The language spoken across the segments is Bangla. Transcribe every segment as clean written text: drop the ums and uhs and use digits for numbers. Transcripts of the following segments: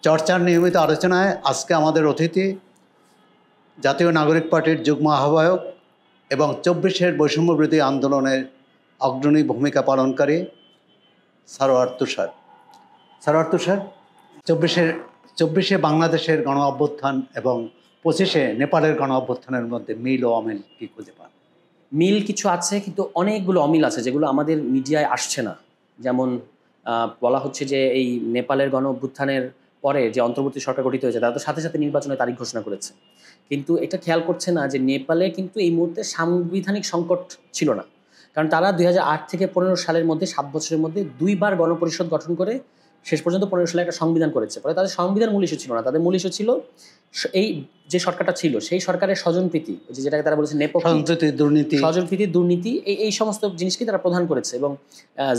চর্চার নিয়মিত আলোচনায় আজকে আমাদের অতিথি জাতীয় নাগরিক পার্টির যুগ্ম আহ্বায়ক এবং ২৪-এর বৈষম্যবিরোধী আন্দোলনের অগ্রণী ভূমিকা পালনকারী সারোয়ার তুষার। সারোয়ার তুষার, ২৪-এ বাংলাদেশের গণ অভ্যুত্থান এবং ২৫-এ নেপালের গণ অভ্যুত্থানের মধ্যে মিল ও অমিল কী খুঁজে পান? মিল কিছু আছে, কিন্তু অনেকগুলো অমিল আছে যেগুলো আমাদের মিডিয়ায় আসছে না। যেমন বলা হচ্ছে যে এই নেপালের গণ অভ্যুত্থানের পরে যে অন্তর্বর্তী সরকার গঠিত হয়েছে তারা তো সাথে সাথে নির্বাচনের তারিখ ঘোষণা করেছে, কিন্তু এটা খেয়াল করছে না যে নেপালে কিন্তু এই মুহূর্তে সাংবিধানিক সংকট ছিল না। কারণ তারা ২০০৮ থেকে ১৫ সালের মধ্যে ৭ বছরের মধ্যে ২ বার গণপরিষদ গঠন করে শেষ পর্যন্ত ১৫ সালে একটা সংবিধান করেছে। ফলে তাদের সংবিধান মূল ইস্যু ছিল না, তাদের মূল ইস্যু ছিল এই যে সরকারটা ছিল সেই সরকারের স্বজনপ্রীতি, যেটাকে তারা বলেছে স্বজনপ্রীতি, দুর্নীতি, এই সমস্ত জিনিসকে তারা প্রধান করেছে। এবং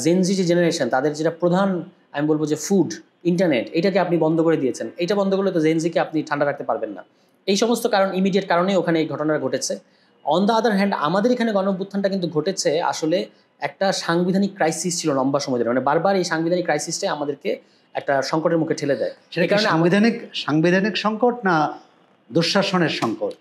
জেনজি যে জেনারেশন, তাদের যেটা প্রধান আমি বলবো যে ফুড, ইন্টারনেট, এটাকে আপনি বন্ধ করে দিয়েছেন। এটা বন্ধ করলে তো জেনজিকে আপনি ঠান্ডা রাখতে পারবেন না। এই সমস্ত কারণ, ইমিডিয়েট কারণে ওখানে এই ঘটনাটা ঘটেছে। অন দ্য আদার হ্যান্ড আমাদের এখানে গণ অভ্যুত্থানটা কিন্তু ঘটেছে আসলে একটা সাংবিধানিক ক্রাইসিস ছিল লম্বা সময় ধরে, মানে বারবার এই সাংবিধানিক ক্রাইসিসটাই আমাদেরকে একটা সংকটের মুখে ঠেলে দেয়। সেই কারণে সাংবিধানিক সংকট না দুঃশাসনের সংকট,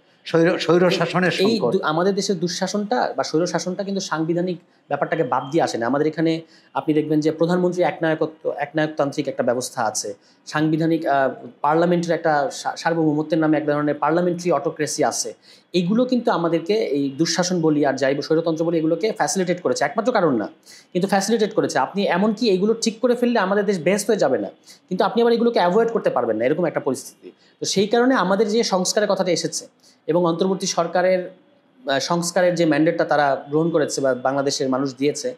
স্বৈর শাসনের সংকট? আমাদের দেশের দুঃশাসনটা বা স্বৈর শাসনটা কিন্তু সাংবিধানিক ব্যাপারটাকে বাদ দিয়ে আসে না। আমাদের এখানে আপনি দেখবেন যে প্রধানমন্ত্রী একনায়কতান্ত্রিক একটা ব্যবস্থা আছে, সাংবিধানিক পার্লামেন্টের একটা সার্বভৌমত্বের নামে এক ধরনের পার্লামেন্টারি অটোক্রেসি আছে। এইগুলো কিন্তু আমাদেরকে এই দুঃশাসন বলি আর যাই স্বৈরতন্ত্র বলি এগুলোকে ফ্যাসিলিটেট করেছে, একমাত্র কারণ না কিন্তু ফ্যাসিলিটেট করেছে। আপনি এমনকি এইগুলো ঠিক করে ফেললে আমাদের দেশ বেস্ট হয়ে যাবে না, কিন্তু আপনি আবার এগুলোকে অ্যাভয়েড করতে পারবেন না, এরকম একটা পরিস্থিতি। তো সেই কারণে আমাদের যে সংস্কারের কথাটা এসেছে এবং অন্তর্বর্তী সরকারের সংস্কারের যে ম্যান্ডেটটা তারা গ্রহণ করেছে বা বাংলাদেশের মানুষ দিয়েছে,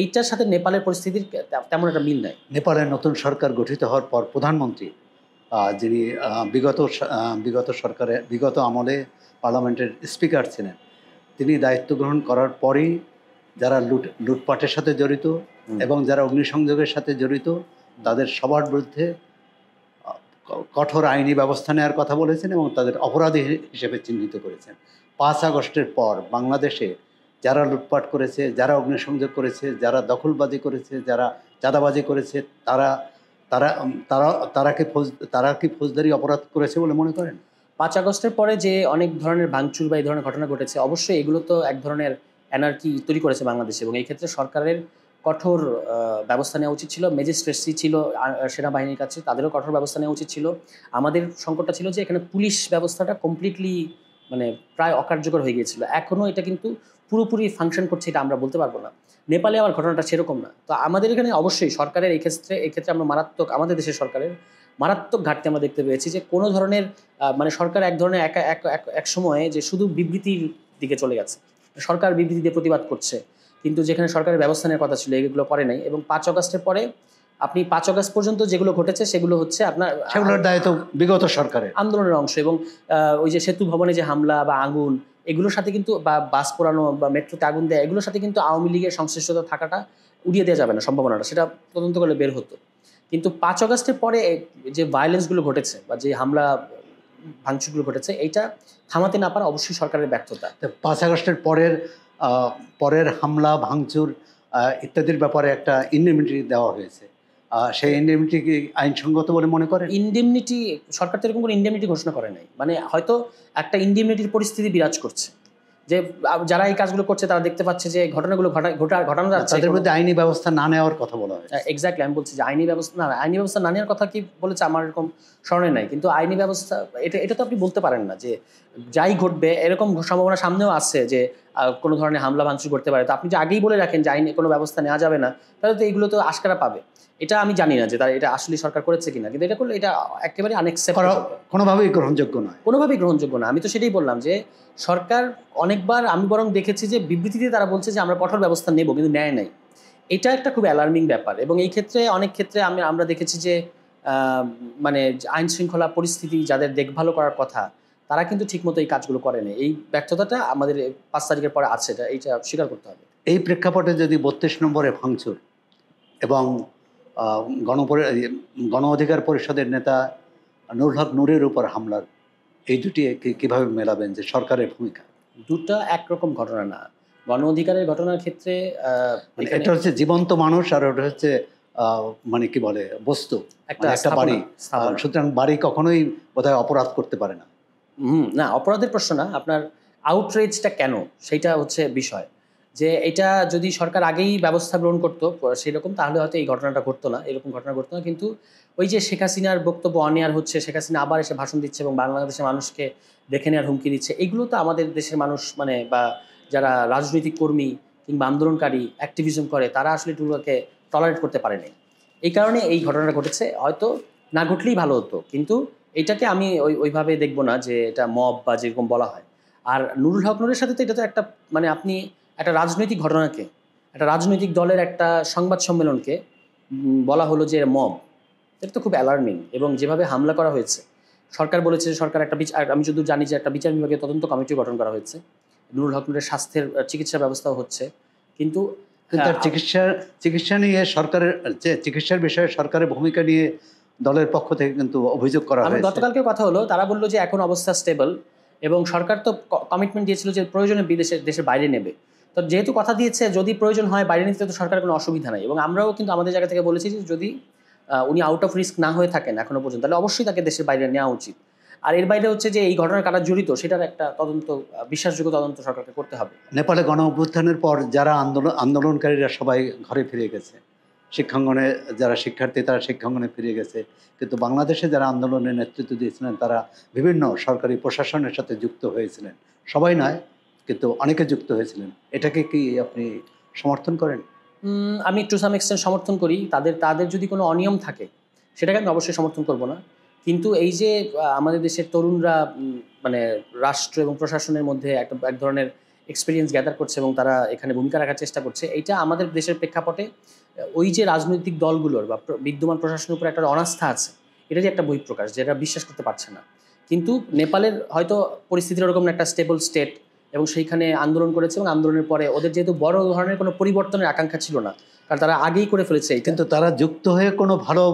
এইটার সাথে নেপালের পরিস্থিতির তেমন একটা মিল নাই। নেপালের নতুন সরকার গঠিত হওয়ার পর প্রধানমন্ত্রী, যিনি বিগত আমলে পার্লামেন্টের স্পিকার ছিলেন, তিনি দায়িত্ব গ্রহণ করার পরেই যারা লুটপাটের সাথে জড়িত এবং যারা অগ্নিসংযোগের সাথে জড়িত তাদের সবার বিরুদ্ধে কঠোর আইনি ব্যবস্থা নেওয়ার কথা বলেছেন এবং তাদের অপরাধী হিসেবে চিহ্নিত করেছেন। ৫ আগস্টের পর বাংলাদেশে যারা লুটপাট করেছে, যারা অগ্নিসংযোগ করেছে, যারা দখলবাজি করেছে, যারা চাঁদাবাজি করেছে, তারা কি ফৌজদারি অপরাধ করেছে বলে মনে করেন? ৫ আগস্টের পরে যে অনেক ধরনের ভাঙচুর বা এই ধরনের ঘটনা ঘটেছে, অবশ্যই এগুলো তো এক ধরনের অ্যানার্কি তৈরি করেছে বাংলাদেশে, এবং এই ক্ষেত্রে সরকারের কঠোর ব্যবস্থা নেওয়া উচিত ছিল। ম্যাজিস্ট্রেসি ছিল সেনাবাহিনীর কাছে, তাদেরও কঠোর ব্যবস্থা নেওয়া উচিত ছিল। আমাদের সংকটটা ছিল যে এখানে পুলিশ ব্যবস্থাটা কমপ্লিটলি মানে প্রায় অকার্যকর হয়ে গিয়েছিল। এখনও এটা কিন্তু পুরোপুরি ফাংশন করছে এটা আমরা বলতে পারবো না। নেপালে আবার ঘটনাটা সেরকম না। তো আমাদের এখানে অবশ্যই সরকারের এই ক্ষেত্রে আমরা আমাদের দেশের সরকারের মারাত্মক ঘাটতি আমরা দেখতে পেয়েছি, যে কোনো ধরনের মানে সরকার এক ধরনের এক সময়ে যে শুধু বিবৃতির দিকে চলে গেছে, সরকার বিবৃতি দিয়ে প্রতিবাদ করছে, কিন্তু যেখানে সরকারের ব্যবস্থা নেওয়ার কথা ছিল এগুলো করে নাই। এবং ৫ আগস্টের পরে আপনি ৫ আগস্ট পর্যন্ত যেগুলো ঘটেছে সেগুলো হচ্ছে আপনার সেগুলোর দায়িত্ব বিগত সরকারের আন্দোলনের অংশ। এবং ওই যে সেতু ভবনে যে হামলা বা আগুন, এগুলোর সাথে কিন্তু বা বাস পোড়ানো বা মেট্রোতে আগুন দেয়, এগুলোর সাথে কিন্তু আওয়ামী লীগের সংশ্লিষ্টতা থাকাটা উড়িয়ে দেওয়া যাবে না, সম্ভাবনাটা সেটা তদন্ত করলে বের হতো। কিন্তু ৫ আগস্টের পরে যে ভায়োলেন্সগুলো ঘটেছে বা যে হামলা ভাঙচুরগুলো ঘটেছে, এইটা থামাতে না পারা অবশ্যই সরকারের ব্যর্থতা। ৫ আগস্টের পরের হামলা ভাঙচুর ইত্যাদির ব্যাপারে একটা ইন্ডেমনিটি দেওয়া হয়েছে, সেই ইন্ডেমনিটি কি আইনসঙ্গত বলে মনে করেন? ইন্ডেমনিটি সরকার তো এরকম কোনো ইন্ডেমনিটি ঘোষণা করে নাই, মানে হয়তো একটা ইন্ডেমনিটির পরিস্থিতি বিরাজ করছে, যে যারা এই কাজগুলো করছে তারা দেখতে পাচ্ছে যে ঘটনাগুলো ঘটানো যাচ্ছে, তাদের মধ্যে আইনি ব্যবস্থা না নেওয়ার কথা বলা হয়। এক্স্যাক্টলি, আমি বলছি যে আইনি ব্যবস্থা না নেওয়ার কথা কি বলেছে আমার এরকম স্মরণে নাই, কিন্তু আইনি ব্যবস্থা এটা তো আপনি বলতে পারেন না যে যাই ঘটবে, এরকম সম্ভাবনা সামনেও আছে যে কোনো ধরনের হামলা ভাঙচুর করতে পারে। তো আপনি যে আগেই বলে রাখেন যে আইনি কোনো ব্যবস্থা নেওয়া যাবে না, তাহলে তো এইগুলো তো আশকারা পাবে। এটা আমি জানি না যে তারা এটা আসলে সরকার করেছে কিনা, কিন্তু এটা করলে এটা একেবারে আনএক্সেপ্টেবল, কোনোভাবেই গ্রহণযোগ্য নয়। আমি তো সেটাই বললাম যে সরকার অনেকবার, আমি বরং দেখেছি যে বিবৃতিতে তারা বলছে যে আমরা কঠোর ব্যবস্থা নেব, কিন্তু নেয় নাই। এটা একটা খুব অ্যালার্মিং ব্যাপার। এবং এই ক্ষেত্রে অনেক ক্ষেত্রে আমরা দেখেছি যে মানে আইন শৃঙ্খলা পরিস্থিতি যাদের দেখভালও করার কথা, তারা কিন্তু ঠিকমতো এই কাজগুলো করে না। এই ব্যর্থতাটা আমাদের ৫ তারিখের পরে আছে, এইটা স্বীকার করতে হবে। এই প্রেক্ষাপটে যদি ৩২ নম্বরে ভাঙচুর এবং গণ অধিকার পরিষদের নেতা নুরুল হক নূরের উপর হামলার, এই দুটি কীভাবে মেলাবেন যে সরকারের ভূমিকা? দুটো একরকম ঘটনা না। গণ অধিকারের ঘটনার ক্ষেত্রে এটা হচ্ছে জীবন্ত মানুষ আর ওটা হচ্ছে মানে কি বলে বস্তু, একটা মানে একটা বাড়ি। স্থাপনা। সুতরাং বাড়ি কখনোই বোধহয় অপরাধ করতে পারে না। না, অপরাধের প্রশ্ন না, আপনার আউটরেজটা কেন সেইটা হচ্ছে বিষয়। যে এটা যদি সরকার আগেই ব্যবস্থা গ্রহণ করতো সেরকম, তাহলে হয়তো এই ঘটনাটা ঘটতো না, এরকম ঘটনা ঘটতো না। কিন্তু ওই যে শেখ হাসিনার বক্তব্য অনেয়ার হচ্ছে, শেখ হাসিনা আবার এসে ভাষণ দিচ্ছে এবং বাংলাদেশের মানুষকে দেখে নেওয়ার হুমকি দিচ্ছে, এগুলো তো আমাদের দেশের মানুষ মানে বা যারা রাজনৈতিক কর্মী কিংবা আন্দোলনকারী অ্যাক্টিভিজম করে তারা আসলে এগুলোকে টলারেট করতে পারেনি। এই কারণে এই ঘটনাটা ঘটেছে। হয়তো না ঘটলেই ভালো হতো, কিন্তু এটাকে আমি ওইভাবে দেখবো না যে এটা মব বা যেরকম বলা হয়। আর নুরুল হক নূরের সাথে তো এটা তো একটা মানে আপনি একটা রাজনৈতিক ঘটনাকে, একটা রাজনৈতিক দলের একটা সংবাদ সম্মেলনকে বলা হলো যে মব, এটা তো খুব অ্যালার্মিং। এবং যেভাবে হামলা করা হয়েছে, সরকার বলেছে যে সরকার একটা আমি যদি জানি যে একটা বিচার বিভাগের তদন্ত কমিটি গঠন করা হয়েছে, নুরুল হক নূরের স্বাস্থ্যের চিকিৎসা ব্যবস্থাও হচ্ছে। কিন্তু তার চিকিৎসা নিয়ে সরকারের যে চিকিৎসার বিষয়ে সরকারের ভূমিকা নিয়ে দলের পক্ষ থেকে কিন্তু অভিযোগ করা আমি হয়েছে। গতকালকে কথা হলো, তারা বললো যে এখন অবস্থা স্টেবল এবং সরকার তো কমিটমেন্ট দিয়েছিল যে প্রয়োজনে দেশের বাইরে নেবে। তো যেহেতু কথা দিয়েছে যদি প্রয়োজন হয় বাইরে নিতে, তো সরকারের কোনো অসুবিধা নাই। এবং আমরাও কিন্তু আমাদের জায়গা থেকে বলেছি যে যদি উনি আউট অফ রিস্ক না হয়ে থাকেন এখনো পর্যন্ত, তাহলে অবশ্যই তাকে দেশের বাইরে নেওয়া উচিত। আর এর বাইরে হচ্ছে যে এই ঘটনার কারা জড়িত সেটার একটা তদন্ত, বিশ্বাসযোগ্য তদন্ত সরকারকে করতে হবে। নেপালে গণ অভ্যুত্থানের পর যারা আন্দোলনকারীরা সবাই ঘরে ফিরে গেছে, শিক্ষাঙ্গনে যারা শিক্ষার্থী তারা শিক্ষাঙ্গনে ফিরে গেছে, কিন্তু বাংলাদেশে যারা আন্দোলনের নেতৃত্ব দিয়েছিলেন তারা বিভিন্ন সরকারি প্রশাসনের সাথে যুক্ত হয়েছিলেন। সবাই নয়, কিন্তু অনেকে যুক্ত হয়েছিলেন। এটাকে কি আপনি সমর্থন করেন? আমি টু সাম এক্সটেন্ট সমর্থন করি। তাদের যদি কোনো অনিয়ম থাকে সেটাকে আমি অবশ্যই সমর্থন করব না। কিন্তু এই যে আমাদের দেশের তরুণরা মানে রাষ্ট্র এবং প্রশাসনের মধ্যে এক ধরনের এক্সপিরিয়েন্স গ্যাদার করছে এবং তারা এখানে ভূমিকা রাখার চেষ্টা করছে, এইটা আমাদের দেশের প্রেক্ষাপটে ওই যে রাজনৈতিক দলগুলোর বা বিদ্যমান প্রশাসনের উপর একটা অনাস্থা আছে, এটা যে একটা বহিঃপ্রকাশ, যেটা বিশ্বাস করতে পারছে না। কিন্তু নেপালের হয়তো পরিস্থিতির ওরকম একটা স্টেবল স্টেট এবং সেইখানে আন্দোলন করেছে এবং আন্দোলনের পরে ওদের যেহেতু বড় ধরনের কোনো পরিবর্তনের আকাঙ্ক্ষা ছিল না, কারণ তারা আগেই করে ফেলেছে। কিন্তু তারা যুক্ত হয়ে কোনো ভালো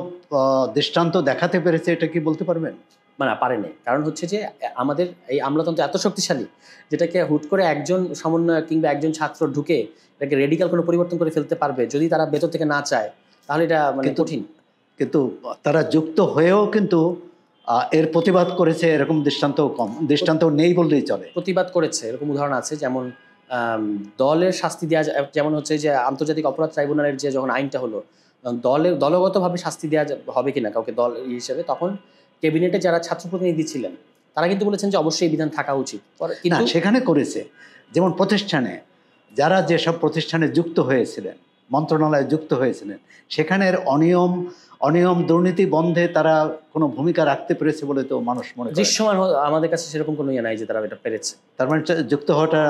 দৃষ্টান্ত দেখাতে পেরেছে, এটা কি বলতে পারবেন? মানে পারেনি, কারণ হচ্ছে যে আমাদের এই আমলাতন্ত্র এত শক্তিশালী যেটাকে হুট করে একজন সমন্বয়ক কিংবা একজন ছাত্র ঢুকে এটাকে রেডিক্যাল কোনো পরিবর্তন করে ফেলতে পারবে যদি তারা ভেতর থেকে না চায়, তাহলে এটা মানে কঠিন। কিন্তু তারা যুক্ত হয়েও কিন্তু এর প্রতিবাদ করেছে, এরকম দৃষ্টান্ত নেই বললেই চলে। প্রতিবাদ করেছে এরকম উদাহরণ আছে, যেমন দলের শাস্তি দেওয়া যেমন হচ্ছে যে আন্তর্জাতিক অপরাধ ট্রাইব্যুনালের যে যখন আইনটা হলো, দলগতভাবে শাস্তি দেওয়া হবে কিনা কাউকে দল হিসেবে, তখন ক্যাবিনেটে যারা ছাত্র প্রতিনিধি ছিলেন তারা কিন্তু বলেছেন যে অবশ্যই এই বিধান থাকা উচিত। কিন্তু সেখানে করেছে, যেমন প্রতিষ্ঠানে যারা যেসব প্রতিষ্ঠানে যুক্ত হয়েছিলেন, মন্ত্রণালয়ে যুক্ত হয়েছিলেন, সেখানের অনিয়ম দুর্নীতি বন্ধে তারা কোনো ভূমিকা রাখতে পেরেছে বলে তো মানুষ মনে করে। দৃশ্যমান আমাদের কাছে সেরকম কোনো ইয়ে নাই যে তারা এটা পেরেছে। তার মানে যুক্ত হওয়াটা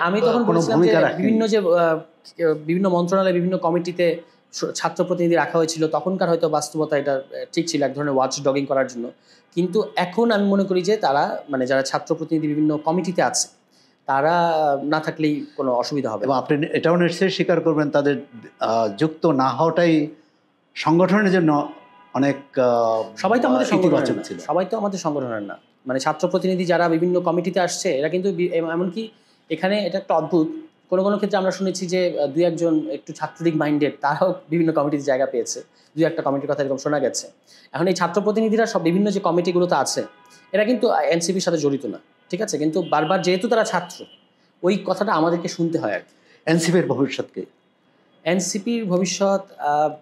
আমি তখন বলেছিলাম যে বিভিন্ন মন্ত্রণালয় বিভিন্ন কমিটিতে ছাত্র প্রতিনিধি রাখা হয়েছিল, তখনকার হয়তো বাস্তবতা এটা ঠিক ছিল এক ধরনের ওয়াচ ডগিং করার জন্য। কিন্তু এখন আমি মনে করি যে তারা মানে যারা ছাত্র প্রতিনিধি বিভিন্ন কমিটিতে আছে তারা না থাকলেই কোনো অসুবিধা হবে। এবং আপনি এটাও নিশ্চয়ই স্বীকার করবেন তাদের যুক্ত না হওয়াটাই সংগঠনের জন্য অনেক সবাই তো আমাদের ইতিবাচক ছিল। সবাই তো আমাদের সংগঠনের না, মানে ছাত্র প্রতিনিধি যারা বিভিন্ন কমিটিতে আসছে এরা কিন্তু এমনকি এখানে এটা একটা অদ্ভুত, কোনো ক্ষেত্রে আমরা শুনেছি যে দুই একজন একটু ছাত্রদিক মাইন্ডেড তারাও বিভিন্ন কমিটিতে জায়গা পেয়েছে, দুই একটা কমিটির কথা এরকম শোনা গেছে। এখন এই ছাত্র প্রতিনিধিরা সব বিভিন্ন যে কমিটিগুলোতে আছে এরা কিন্তু এনসিপির সাথে জড়িত না, ঠিক আছে, কিন্তু বারবার যেহেতু তারা ছাত্র ওই কথাটা আমাদেরকে শুনতে হয় আর কি। এনসিপির ভবিষ্যৎকে এনসিপির ভবিষ্যৎ,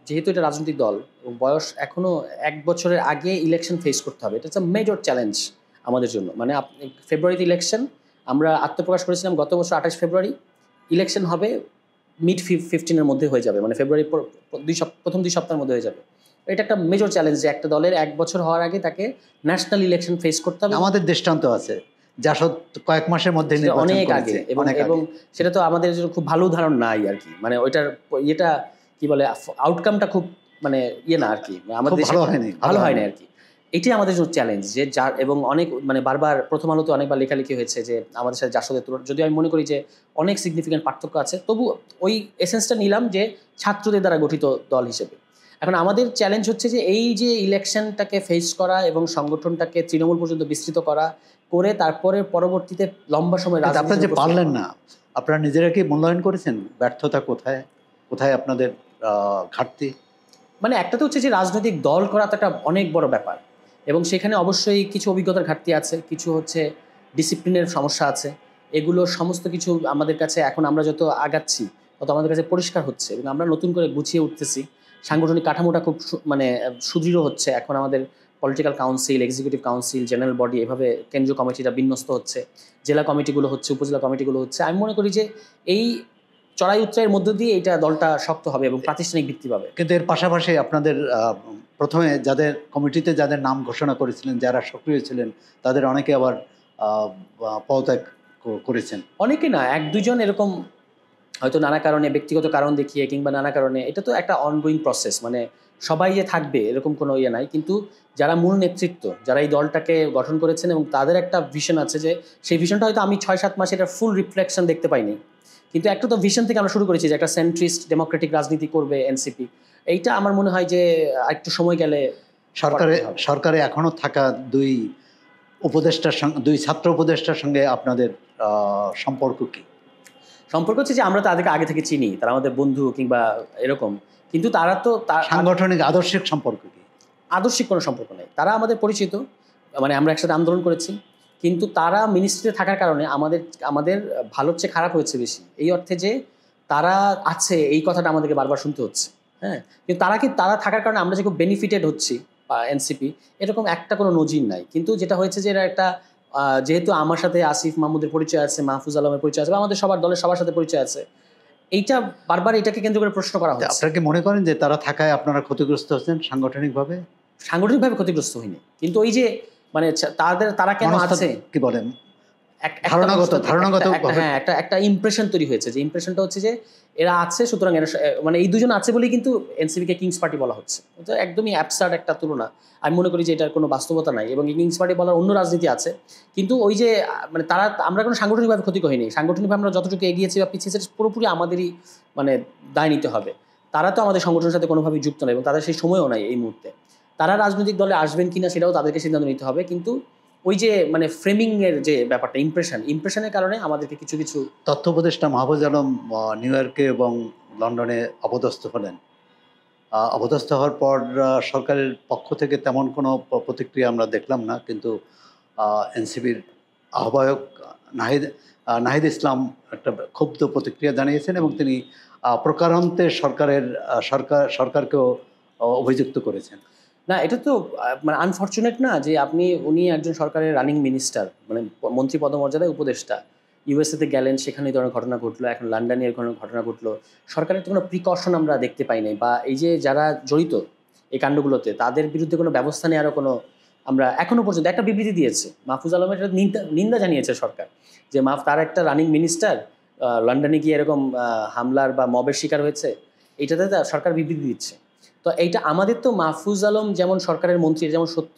যেহেতু এটা রাজনৈতিক দল এবং বয়স এখনও 1 বছরের আগে ইলেকশন ফেস করতে হবে, এটা হচ্ছে মেজর চ্যালেঞ্জ আমাদের জন্য। মানে ফেব্রুয়ারিতে ইলেকশন, আমরা আত্মপ্রকাশ করেছিলাম গত বছর 28 ফেব্রুয়ারি, ইলেকশন হবে মিড 15-এর মধ্যে হয়ে যাবে, মানে ফেব্রুয়ারি প্রথম 2 সপ্তাহের মধ্যে হয়ে যাবে। এটা একটা মেজর চ্যালেঞ্জ যে একটা দলের 1 বছর হওয়ার আগে তাকে ন্যাশনাল ইলেকশন ফেস করতে হবে। আমাদের দৃষ্টান্ত আছে জাসদ কয়েক মাসের মধ্যে অনেক আগে, এবং সেটা তো আমাদের জন্য খুব ভালো উদাহরণ নাই আর কি, মানে ওইটার ইয়েটা কি বলে আউটকামটা খুব মানে ইয়ে না আর কি, আমাদের ভালো হয় না আর কি। এটাই আমাদের জন্য চ্যালেঞ্জ যে যার, এবং অনেক মানে বারবার প্রথম আলোতে অনেকবার লেখালেখি হয়েছে যে আমাদের সাথে জাসদের তুলনা, যদিও আমি মনে করি যে অনেক সিগনিফিকেন্ট পার্থক্য আছে, তবু ওই এসেন্সটা নিলাম যে ছাত্রদের দ্বারা গঠিত দল হিসেবে। এখন আমাদের চ্যালেঞ্জ হচ্ছে যে এই যে ইলেকশনটাকে ফেস করা এবং সংগঠনটাকে তৃণমূল পর্যন্ত বিস্তৃত করে তারপরে পরবর্তীতে লম্বা সময় আপনারা যে পারলেন না, আপনারা নিজেরা কি মূল্যায়ন করেছেন ব্যর্থতা কোথায় আপনাদের ঘাটতি? মানে একটা তো হচ্ছে যে রাজনৈতিক দল করা তো একটা অনেক বড় ব্যাপার, এবং সেখানে অবশ্যই কিছু অভিজ্ঞতার ঘাটতি আছে, কিছু হচ্ছে ডিসিপ্লিনের সমস্যা আছে। এগুলো সমস্ত কিছু আমাদের কাছে এখন আমরা যত আগাচ্ছি তত আমাদের কাছে পরিষ্কার হচ্ছে, এবং আমরা নতুন করে গুছিয়ে উঠতেছি। সাংগঠনিক কাঠামোটা খুব মানে সুদৃঢ় হচ্ছে। এখন আমাদের political council, executive council, general body, এভাবে কেন্দ্রীয় কমিটিটা বিন্যস্ত হচ্ছে, জেলা কমিটিগুলো হচ্ছে, উপজেলা কমিটিগুলো হচ্ছে। আমি মনে করি যে এই চড়াই উতরাইয়ের মধ্য দিয়ে এটা দলটা শক্ত হবে এবং প্রাতিষ্ঠানিক ভিত্তি পাবে। কিন্তু এর পাশাপাশি আপনাদের প্রথমে যাদের কমিটিতে যাদের নাম ঘোষণা করেছিলেন, যারা সক্রিয় ছিলেন, তাদের অনেকে আবার পদত্যাগ করেছেন। অনেকে না, এক দুজন এরকম হয়তো নানা কারণে, ব্যক্তিগত কারণ দেখিয়ে কিংবা নানা কারণে। এটা তো একটা অনগোয়িং প্রসেস, মানে সবাই যে থাকবে এরকম কোনো ইয়ে নাই। কিন্তু যারা মূল নেতৃত্ব, যারা এই দলটাকে গঠন করেছেন এবং তাদের একটা ভিশন আছে, যে সেই ভিশনটা হয়তো আমি 6-7 মাসে এটা ফুল রিফ্লেকশন দেখতে পাইনি, কিন্তু একটা তো ভিশন থেকে আমরা শুরু করেছি যে একটা সেন্ট্রিস্ট ডেমোক্রেটিক রাজনীতি করবে এনসিপি। এইটা আমার মনে হয় যে একটু সময় গেলে সরকারে এখনো থাকা দুই দুই ছাত্র উপদেষ্টার সঙ্গে আপনাদের সম্পর্ক কি? সম্পর্ক হচ্ছে যে আমরা তাদেরকে আগে থেকে চিনি, তারা আমাদের বন্ধু কিংবা এরকম, কিন্তু তারা তো সাংগঠনিক আদর্শিক সম্পর্ক কি? আদর্শিক কোনো সম্পর্ক নেই। তারা আমাদের পরিচিত, মানে আমরা একসাথে আন্দোলন করেছি, কিন্তু তারা মিনিস্ট্রিতে থাকার কারণে আমাদের আমাদের ভালোর চেয়ে খারাপ হয়েছে বেশি, এই অর্থে যে তারা আছে এই কথাটা আমাদেরকে বারবার শুনতে হচ্ছে। হ্যাঁ, কিন্তু তারা থাকার কারণে আমরা যে খুব বেনিফিটেড হচ্ছি বা এনসিপি, এরকম একটা কোনো নজির নাই। কিন্তু যেটা হয়েছে যে এরা একটা যেহেতু আমার সাথে আসিফ মাহমুদের পরিচয় আছে, মাহফুজ আলমের পরিচয় আছে, বা আমাদের দলের সবার সাথে পরিচয় আছে, এইটা বারবার এটাকে কেন্দ্র করে প্রশ্ন করা হচ্ছে। আপনারা কি মনে করেন যে তারা থাকায় আপনারা ক্ষতিগ্রস্ত হচ্ছেন সাংগঠনিকভাবে? সাংগঠনিকভাবে ক্ষতিগ্রস্ত হয়নি, কিন্তু ওই যে মানে তারা কেন আছে কি বলেন, ধারণাগত হ্যাঁ একটা ইমপ্রেশন তৈরি হয়েছে, যে ইমপ্রেশনটা হচ্ছে যে এরা আছে, সুতরাং এরা মানে এই দুজন আছে বলেই কিন্তু এনসিপিকে কিংস পার্টি বলা হচ্ছে। এটা একদমই অ্যাবসার্ড একটা তুলনা। আমি মনে করি যে এটার কোনো বাস্তবতা নাই, এবং এই কিংস পার্টি বলার অন্য রাজনীতি আছে। কিন্তু ওই যে মানে আমরা কোনো সাংগঠনিকভাবে ক্ষতি করিনি। সাংগঠনিকভাবে আমরা যতটুকু এগিয়েছি বা পিছিয়েছি পুরোপুরি আমাদেরই মানে দায় নিতে হবে। তারা তো আমাদের সংগঠনের সাথে কোনোভাবেই যুক্ত নয়, এবং তাদের সেই সময়ও নাই এই মুহূর্তে। তারা রাজনৈতিক দলে আসবেন কিনা সেটাও তাদেরকে সিদ্ধান্ত নিতে হবে। কিন্তু ওই যে মানে ফ্রেমিংয়ের যে ব্যাপারটা, ইমপ্রেশনের কারণে আমাদেরকে কিছু তথ্য উপদেষ্টা মাহফুজ আলম নিউ ইয়র্কে এবং লন্ডনে অপদস্থ হলেন। অপদস্থ হওয়ার পর সরকারের পক্ষ থেকে তেমন কোনো প্রতিক্রিয়া আমরা দেখলাম না, কিন্তু এনসিপির আহ্বায়ক নাহিদ ইসলাম একটা ক্ষুব্ধ প্রতিক্রিয়া জানিয়েছেন, এবং তিনি প্রকারান্তে সরকারকেও অভিযুক্ত করেছেন। না, এটা তো মানে আনফর্চুনেট না যে উনি একজন সরকারের রানিং মিনিস্টার, মানে মন্ত্রী পদমর্যাদায় উপদেষ্টা, ইউএসএতে গেলেন, সেখানে এই ধরনের ঘটনা ঘটলো, এখন লন্ডনে এর ধরনের ঘটনা ঘটলো। সরকারের তো কোনো প্রিকশন আমরা দেখতে পাই নাই, বা এই যে যারা জড়িত এই কাণ্ডগুলোতে তাদের বিরুদ্ধে কোনো ব্যবস্থা নেওয়ারও কোনো, আমরা এখনো পর্যন্ত একটা বিবৃতি দিয়েছে মাহফুজ আলমের, একটা নিন্দা জানিয়েছে সরকার, যে তার একটা রানিং মিনিস্টার লন্ডনে গিয়ে এরকম হামলার বা মবের শিকার হয়েছে, এইটাতে সরকার বিবৃতি দিচ্ছে। তো এইটা আমাদের তো মাহফুজ আলম যেমন সরকারের মন্ত্রী, যেমন সত্য,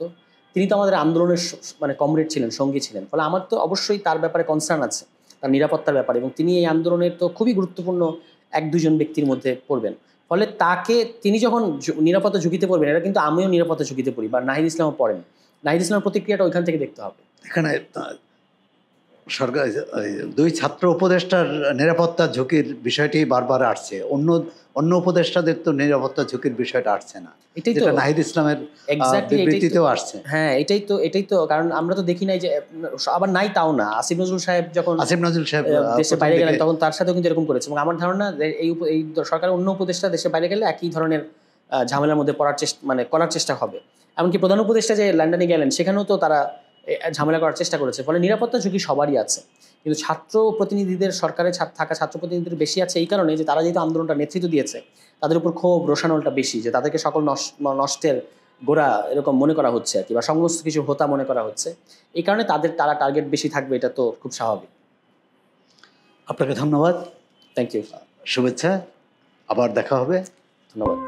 তিনি তো আমাদের আন্দোলনের মানে কমরেড ছিলেন, সঙ্গী ছিলেন। ফলে আমার তো অবশ্যই তার ব্যাপারে কনসার্ন আছে, তার নিরাপত্তার ব্যাপারে, এবং তিনি এই আন্দোলনের তো খুবই গুরুত্বপূর্ণ 1-2 ব্যক্তির মধ্যে পড়বেন। ফলে তিনি যখন নিরাপত্তা ঝুঁকিতে পড়বেন, এটা কিন্তু আমিও নিরাপত্তা ঝুঁকিতে পড়ি, বা নাহিদ ইসলামও পড়েন। নাহিদ ইসলামের প্রতিক্রিয়াটা ওইখান থেকে দেখতে হবে। এখানে সরকার দুই ছাত্র উপদেষ্টার নিরাপত্তা ঝুঁকির বিষয়টি বারবার আসছে, অন্য উপদেষ্টাদের তো নিরাপত্তা ঝুঁকির বিষয়টা আসছে না, এটাই তো নাহিদ ইসলামের বিবৃতিতেও আসছে। হ্যাঁ, এটাই তো কারণ আমরা তো দেখি নাই যে, আবার নাই তাও না, আসিফ নজরুল সাহেব দেশের বাইরে গেলেন তখন তার সাথেও কিন্তু এরকম করেছে। এবং আমার ধারণা এই সরকারের অন্য উপদেষ্টা দেশের বাইরে গেলে একই ধরনের ঝামেলার মধ্যে করার চেষ্টা হবে। এমনকি প্রধান উপদেষ্টা যে লন্ডনে গেলেন, সেখানেও তো তারা ঝামেলা করার চেষ্টা করেছে। ফলে নিরাপত্তা ঝুঁকি সবারই আছে, কিন্তু সরকারে থাকা ছাত্র প্রতিনিধিদের বেশি আছে এই কারণে যে তারা যেহেতু আন্দোলনটা নেতৃত্ব দিয়েছে, তাদের উপর ক্ষোভ রোষানলটা বেশি, যে তাদেরকে সকল নষ্টের গোড়া এরকম মনে করা হচ্ছে আর কি, বা সমস্ত কিছু হোতা মনে করা হচ্ছে। এই কারণে তারা টার্গেট বেশি থাকবে, এটা তো খুব স্বাভাবিক। আপনাকে ধন্যবাদ। Thank you. শুভেচ্ছা, আবার দেখা হবে। ধন্যবাদ।